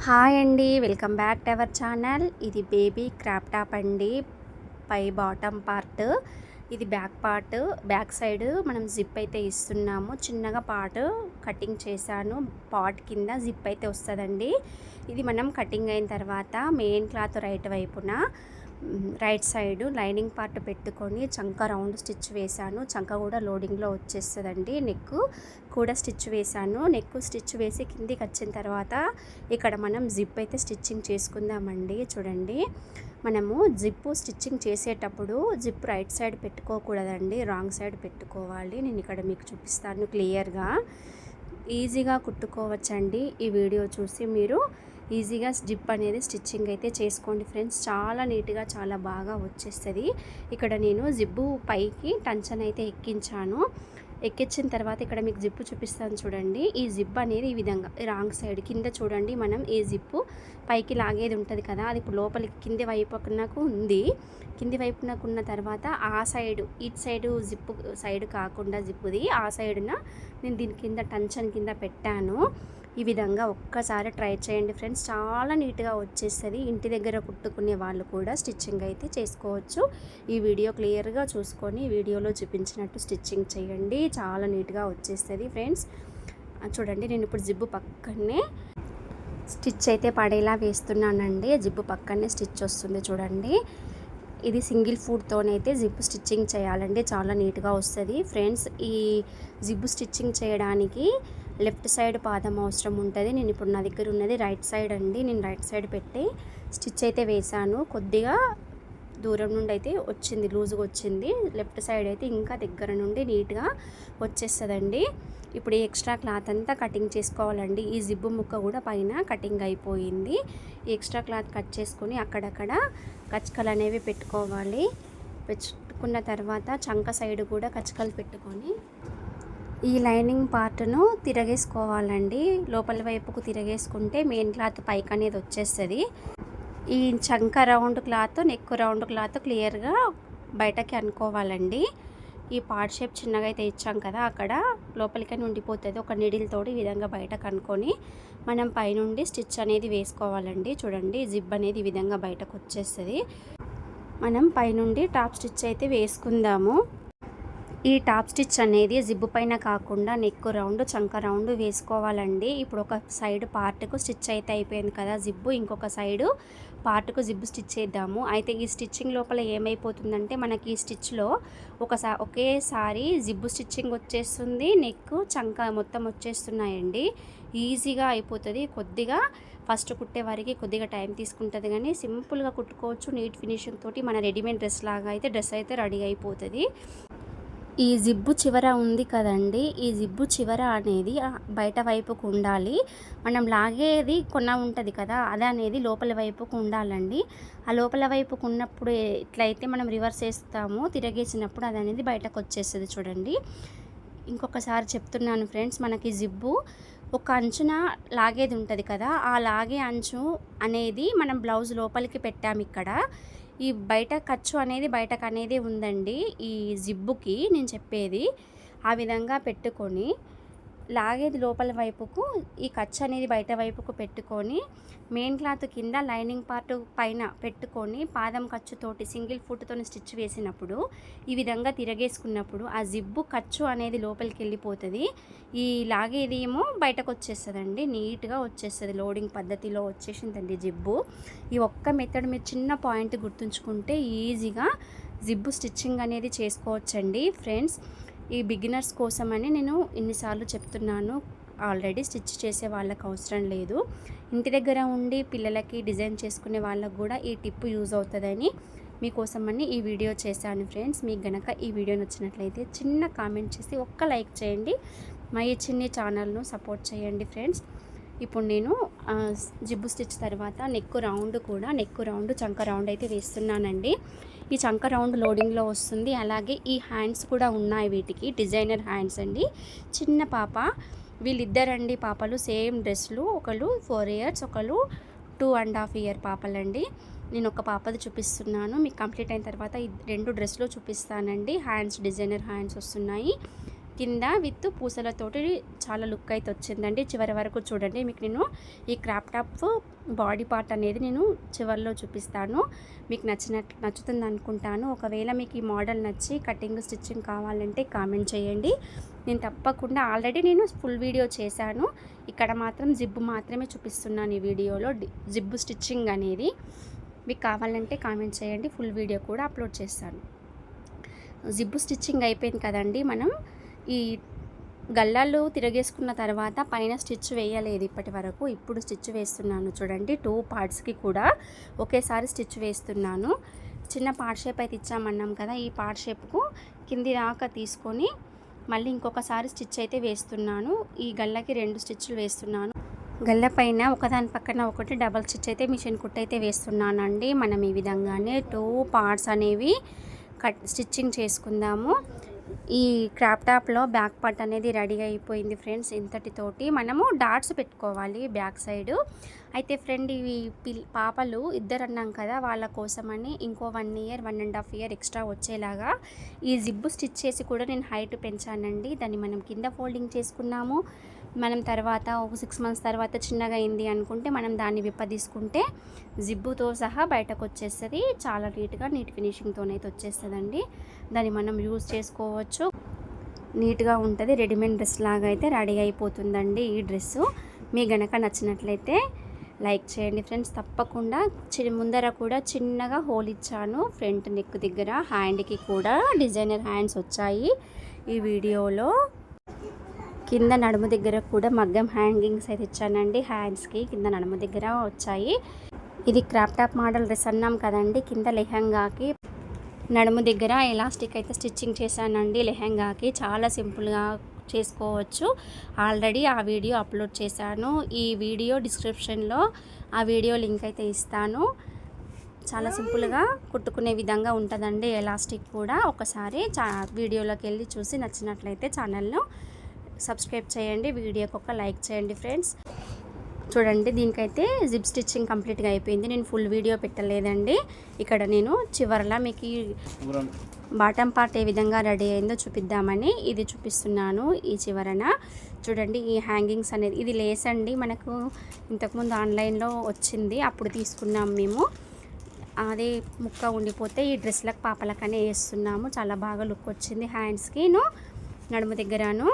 Hi అండి, welcome back to our channel. ఇది baby crop top అండి. పై బాటమ్ పార్ట్, ఇది బ్యాక్ పార్ట్. బ్యాక్ సైడ్ మనం జిప్ అయితే ఇస్తున్నాము. చిన్నగా పార్ట్ కటింగ్ చేశాను. పార్ట్ కింద జిప్ అయితే వస్తుందండి. ఇది మనం కటింగ్ అయిన తర్వాత main cloth right side lining part పెట్టుకొని చంక రౌండ్ స్టిచ్ వేశాను. చంక కూడా లోడింగ్లో వచ్చేస్తుందండి. నెక్ కూడా స్టిచ్ వేశాను. నెక్ స్టిచ్ వేసి కిందికి వచ్చిన తర్వాత ఇక్కడ మనం జిప్ అయితే స్టిచ్చింగ్ చేసుకుందామండి. చూడండి, మనము జిప్పు స్టిచ్చింగ్ చేసేటప్పుడు జిప్ రైట్ సైడ్ పెట్టుకోకూడదండి, రాంగ్ సైడ్ పెట్టుకోవాలి. నేను ఇక్కడ మీకు చూపిస్తాను క్లియర్గా. ఈజీగా కుట్టుకోవచ్చండి. ఈ వీడియో చూసి మీరు ఈజీగా జిప్ అనేది స్టిచ్చింగ్ అయితే చేసుకోండి ఫ్రెండ్స్. చాలా నీట్గా చాలా బాగా వచ్చేస్తుంది. ఇక్కడ నేను జిప్పు పైకి టంచన్ అయితే ఎక్కించిన తర్వాత ఇక్కడ మీకు జిప్పు చూపిస్తాను చూడండి. ఈ జిప్ అనేది ఈ విధంగా రాంగ్ సైడ్ కింద చూడండి. మనం ఈ జిప్పు పైకి లాగేది ఉంటుంది కదా, అది ఇప్పుడు లోపలికి కింది వైపునకు ఉంది. కింది వైపునకు ఉన్న తర్వాత ఆ సైడు, ఇటు సైడు జిప్పు సైడ్ కాకుండా జిప్పుది ఆ సైడున నేను దీని కింద టంచన్ కింద పెట్టాను. ఈ విధంగా ఒక్కసారి ట్రై చేయండి ఫ్రెండ్స్, చాలా నీట్గా వచ్చేస్తుంది. ఇంటి దగ్గర కుట్టుకునే వాళ్ళు కూడా స్టిచ్చింగ్ అయితే చేసుకోవచ్చు. ఈ వీడియో క్లియర్గా చూసుకొని వీడియోలో చూపించినట్టు స్టిచ్చింగ్ చేయండి, చాలా నీట్గా వచ్చేస్తుంది ఫ్రెండ్స్. చూడండి, నేను ఇప్పుడు జిబ్బు పక్కనే స్టిచ్ అయితే పడేలా వేస్తున్నానండి. జిబ్బు పక్కనే స్టిచ్ వస్తుంది చూడండి. ఇది సింగిల్ ఫుట్తోనైతే జిప్ స్టిచ్చింగ్ చేయాలండి, చాలా నీట్గా వస్తుంది ఫ్రెండ్స్. ఈ జిప్ స్టిచ్చింగ్ చేయడానికి లెఫ్ట్ సైడ్ పాదం అవసరం ఉంటుంది. నేను ఇప్పుడు నా దగ్గర ఉన్నది రైట్ సైడ్ అండి. నేను రైట్ సైడ్ పెట్టి స్టిచ్ అయితే వేశాను. కొద్దిగా దూరం నుండి అయితే వచ్చింది, లూజ్గా వచ్చింది. లెఫ్ట్ సైడ్ అయితే ఇంకా దగ్గర నుండి నీట్గా వచ్చేస్తుందండి. ఇప్పుడు ఈ ఎక్స్ట్రా క్లాత్ అంతా కటింగ్ చేసుకోవాలండి. ఈ జిబ్బు ముక్క కూడా పైన కటింగ్ అయిపోయింది. ఈ ఎక్స్ట్రా క్లాత్ కట్ చేసుకొని అక్కడక్కడ కచ్చకలు అనేవి పెట్టుకోవాలి. పెట్టుకున్న తర్వాత చంక సైడ్ కూడా కచ్చకలు పెట్టుకొని ఈ లైనింగ్ పార్ట్ను తిరగేసుకోవాలండి. లోపల వైపుకు తిరగేసుకుంటే మెయిన్ క్లాత్ పైకి అనేది వచ్చేస్తుంది. ఈ చంక round cloth, neck round cloth క్లియర్గా బయటకి అనుకోవాలండి. ఈ పార్ట్ షేప్ చిన్నగా అయితే ఇచ్చాం కదా, అక్కడ లోపలికని ఉండిపోతుంది. ఒక నీడిల్ తోటి ఈ విధంగా బయటకు అనుకొని మనం పైనుండి స్టిచ్ అనేది వేసుకోవాలండి. చూడండి, జిప్ అనేది ఈ విధంగా బయటకు వచ్చేస్తుంది. మనం పైనుండి టాప్ స్టిచ్ అయితే వేసుకుందాము. ఈ టాప్ స్టిచ్ అనేది జిబ్బు పైన కాకుండా నెక్ రౌండ్, చంక రౌండ్ వేసుకోవాలండి. ఇప్పుడు ఒక సైడ్ పార్ట్కు స్టిచ్ అయితే అయిపోయింది కదా జిబ్బు, ఇంకొక సైడు పార్ట్కు జిబ్బు స్టిచ్ చేద్దాము. అయితే ఈ స్టిచ్చింగ్ లోపల ఏమైపోతుందంటే మనకి ఈ స్టిచ్లో ఒకేసారి జిబ్బు స్టిచ్చింగ్ వచ్చేస్తుంది, నెక్ చంక మొత్తం వచ్చేస్తున్నాయండి. ఈజీగా అయిపోతుంది. కొద్దిగా ఫస్ట్ కుట్టే వారికి కొద్దిగా టైం తీసుకుంటుంది, కానీ సింపుల్గా కుట్టుకోవచ్చు. నీట్ ఫినిషింగ్ తోటి మన రెడీమేడ్ డ్రెస్ లాగా అయితే డ్రెస్ అయితే రెడీ అయిపోతుంది. ఈ జిబ్బు చివర ఉంది కదండి, ఈ జిబ్బు చివర అనేది బయట వైపుకు ఉండాలి. మనం లాగేది కొన ఉంటుంది కదా, అది అనేది లోపల వైపుకు ఉండాలండి. ఆ లోపల వైపుకు ఉన్నప్పుడు ఎట్లయితే మనం రివర్స్ వేస్తామో తిరగేసినప్పుడు అది అనేది బయటకు వచ్చేస్తుంది చూడండి. ఇంకొకసారి చెప్తున్నాను ఫ్రెండ్స్, మనకి జిబ్బు ఒక అంచున లాగేది ఉంటుంది కదా, ఆ లాగే అంచు అనేది మనం బ్లౌజ్ లోపలికి పెట్టాము. ఇక్కడ ఈ బయట ఖర్చు అనేది బయటకు అనేది ఉందండి. ఈ జిబ్బుకి నేను చెప్పేది ఆ విధంగా పెట్టుకొని లాగేది లోపల వైపుకు, ఈ ఖర్చు అనేది బయట వైపుకు పెట్టుకొని మెయిన్ క్లాత్ కింద లైనింగ్ పార్ట్ పైన పెట్టుకొని పాదం ఖర్చుతోటి సింగిల్ ఫుట్తో స్టిచ్ వేసినప్పుడు ఈ విధంగా తిరగేసుకున్నప్పుడు ఆ జిబ్బు ఖర్చు అనేది లోపలికి వెళ్ళిపోతుంది. ఈ లాగేది ఏమో బయటకు వచ్చేస్తుందండి, నీట్గా వచ్చేస్తుంది. లోడింగ్ పద్ధతిలో వచ్చేసిందండి జిబ్బు. ఈ ఒక్క మెథడ్ మీరు చిన్న పాయింట్ గుర్తుంచుకుంటే ఈజీగా జిబ్బు స్టిచ్చింగ్ అనేది చేసుకోవచ్చండి ఫ్రెండ్స్. ఈ బిగినర్స్ కోసమని నేను ఇన్నిసార్లు చెప్తున్నాను. ఆల్రెడీ స్టిచ్ చేసే వాళ్ళకి అవసరం లేదు. ఇంటి దగ్గర ఉండి పిల్లలకి డిజైన్ చేసుకునే వాళ్ళకు కూడా ఈ టిప్ యూజ్ అవుతుందని మీకోసమని ఈ వీడియో చేశాను ఫ్రెండ్స్. మీకు గనక ఈ వీడియో నచ్చినట్లయితే చిన్న కామెంట్ చేసి ఒక్క లైక్ చేయండి. మా ఈ చిన్ని ఛానల్ను సపోర్ట్ చేయండి ఫ్రెండ్స్. ఇప్పుడు నేను జిబ్బు స్టిచ్ తర్వాత నెక్ రౌండ్ చంక రౌండ్ అయితే వేస్తున్నానండి. ఈ చంక రౌండ్ లోడింగ్లో వస్తుంది. అలాగే ఈ హ్యాండ్స్ కూడా ఉన్నాయి, వీటికి డిజైనర్ హ్యాండ్స్ అండి. చిన్న పాప, వీళ్ళిద్దరండి పాపలు, సేమ్ డ్రెస్లు. ఒకళ్ళు 4 years, ఒకళ్ళు 2.5 year పాపలండి. నేను ఒక పాపది చూపిస్తున్నాను, మీకు కంప్లీట్ అయిన తర్వాత ఈ 2 డ్రెస్లు చూపిస్తానండి. హ్యాండ్స్ డిజైనర్ హ్యాండ్స్ వస్తున్నాయి. కింద విత్ పూసలతోటి చాలా లుక్ అయితే వచ్చిందండి. చివరి వరకు చూడండి. మీకు నేను ఈ క్రాప్ టాప్ బాడీ పార్ట్ అనేది నేను చివరిలో చూపిస్తాను. మీకు నచ్చుతుంది అనుకుంటాను. ఒకవేళ మీకు ఈ మోడల్ నచ్చి కటింగ్ స్టిచ్చింగ్ కావాలంటే కామెంట్ చేయండి. నేను తప్పకుండా ఆల్రెడీ నేను ఫుల్ వీడియో చేశాను. ఇక్కడ మాత్రం జిబ్బు మాత్రమే చూపిస్తున్నాను ఈ వీడియోలో. జిబ్బు స్టిచ్చింగ్ అనేది మీకు కావాలంటే కామెంట్ చేయండి. ఫుల్ వీడియో కూడా అప్లోడ్ చేస్తాను. జిబ్బు స్టిచ్చింగ్ అయిపోయింది కదండి. మనం ఈ గల్లాలు తిరగేసుకున్న తర్వాత పైన స్టిచ్ వేయలేదు ఇప్పటి వరకు. ఇప్పుడు స్టిచ్ వేస్తున్నాను చూడండి. 2 పార్ట్స్కి కూడా ఒకేసారి స్టిచ్ వేస్తున్నాను. చిన్న పార్ట్ షేప్ అయితే ఇచ్చామన్నాం కదా, ఈ పార్ట్ షేప్కు కింది దాకా తీసుకొని మళ్ళీ ఇంకొకసారి స్టిచ్ అయితే వేస్తున్నాను. ఈ గల్లకి 2 స్టిచ్లు వేస్తున్నాను. గల్ల పైన ఒకదాని పక్కన ఒకటి డబల్ స్టిచ్ అయితే మిషన్ కుట్ అయితే వేస్తున్నానండి. మనం ఈ విధంగానే 2 పార్ట్స్ అనేవి స్టిచ్చింగ్ చేసుకుందాము. ఈ క్రాప్ టాప్లో బ్యాక్ పార్ట్ అనేది రెడీ అయిపోయింది ఫ్రెండ్స్. ఇంతటితోటి మనము డాట్స్ పెట్టుకోవాలి బ్యాక్ సైడు. అయితే ఫ్రెండ్ ఇవి పాపలు 2 అన్నాం కదా, వాళ్ళ కోసమని ఇంకో 1 ఇయర్ 1.5 ఇయర్ ఎక్స్ట్రా వచ్చేలాగా ఈ జిబ్బు స్టిచ్ చేసి కూడా నేను హైట్ పెంచానండి. దాన్ని మనం కింద ఫోల్డింగ్ చేసుకున్నాము. మనం తర్వాత ఒక 6 మంత్స్ తర్వాత చిన్నగా అయింది అనుకుంటే మనం దాన్ని విప్పదీసుకుంటే జిబ్బుతో సహా బయటకు వచ్చేస్తుంది. చాలా నీట్ ఫినిషింగ్తోనైతే వచ్చేస్తుందండి. దాన్ని మనం యూజ్ చేసుకోవచ్చు. నీట్గా ఉంటుంది. రెడీమేడ్ డ్రెస్ లాగా అయితే రెడీ అయిపోతుందండి ఈ డ్రెస్సు. మీకు గనక నచ్చినట్లయితే లైక్ చేయండి ఫ్రెండ్స్. తప్పకుండా ముందర కూడా చిన్నగా హోల్ ఇచ్చాను. ఫ్రంట్ నెక్ దగ్గర హ్యాండ్కి కూడా డిజైనర్ హ్యాండ్స్ వచ్చాయి ఈ వీడియోలో. కింద నడుము దగ్గర కూడా మగ్గం హ్యాంగింగ్స్ అయితే ఇచ్చానండి. హ్యాండ్స్కి కింద నడుము దగ్గర వచ్చాయి. ఇది క్రాప్ టాప్ మోడల్ డ్రెస్ అన్నాం కదండి. కింద లెహంగాకి నడుము దగ్గర ఎలాస్టిక్ అయితే స్టిచ్చింగ్ చేశానండి. లెహంగాకి చాలా సింపుల్గా చేసుకోవచ్చు. ఆల్రెడీ ఆ వీడియో అప్లోడ్ చేశాను. ఈ వీడియో డిస్క్రిప్షన్లో ఆ వీడియో లింక్ అయితే ఇస్తాను. చాలా సింపుల్గా కుట్టుకునే విధంగా ఉంటుందండి. ఎలాస్టిక్ కూడా ఒకసారి వీడియోలోకి వెళ్ళి చూసి నచ్చినట్లయితే ఛానల్ను సబ్స్క్రైబ్ చేయండి. వీడియోకి ఒక లైక్ చేయండి ఫ్రెండ్స్. చూడండి, దీనికైతే జిప్ స్టిచ్చింగ్ కంప్లీట్గా అయిపోయింది. నేను ఫుల్ వీడియో పెట్టలేదండి. ఇక్కడ నేను చివరలా మీకు బాటమ్ పార్ట్ ఏ విధంగా రెడీ అయిందో చూపిద్దామని ఇది చూపిస్తున్నాను. ఈ చివరన చూడండి, ఈ హ్యాంగింగ్స్ అనేది ఇది లేస్ అండి. మనకు ఇంతకుముందు ఆన్లైన్లో వచ్చింది, అప్పుడు తీసుకున్నాం మేము. అదే ముక్క ఉండిపోతే ఈ డ్రెస్లకు పాపలకనే వేస్తున్నాము. చాలా బాగా లుక్ వచ్చింది. హ్యాండ్స్కిను నడుము దగ్గరను.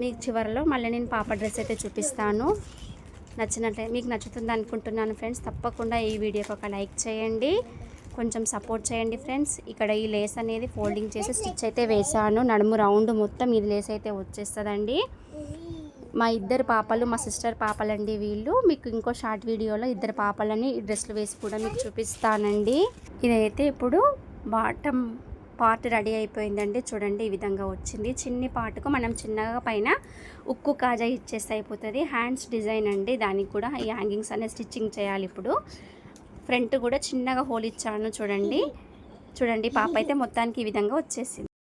మీకు చివరిలో మళ్ళీ నేను పాప డ్రెస్ అయితే చూపిస్తాను. మీకు నచ్చుతుంది అనుకుంటున్నాను ఫ్రెండ్స్. తప్పకుండా ఈ వీడియోకి ఒక లైక్ చేయండి, కొంచెం సపోర్ట్ చేయండి ఫ్రెండ్స్. ఇక్కడ ఈ లేస్ అనేది ఫోల్డింగ్ చేసి స్టిచ్ అయితే వేసాను. నడుము రౌండ్ మొత్తం ఇది లేస్ అయితే వచ్చేస్తుందండి. మా 2 పాపలు, మా సిస్టర్ పాపలండి వీళ్ళు. మీకు ఇంకో షార్ట్ వీడియోలో 2 పాపలని ఈ డ్రెస్లు వేసి కూడా మీకు చూపిస్తానండి. ఇదైతే ఇప్పుడు బాటమ్ పార్ట్ రెడీ అయిపోయిందండి. చూడండి, ఈ విధంగా వచ్చింది. చిన్ని పార్ట్కు మనం చిన్నగా పైన ఉక్కు కాజా ఇచ్చేస్తే అయిపోతుంది. హ్యాండ్స్ డిజైన్ అండి. దానికి కూడా ఈ హ్యాంగింగ్స్ అనేది స్టిచ్చింగ్ చేయాలి. ఇప్పుడు ఫ్రంట్ కూడా చిన్నగా హోల్ ఇచ్చాను. చూడండి పాప అయితే మొత్తానికి ఈ విధంగా వచ్చేసింది.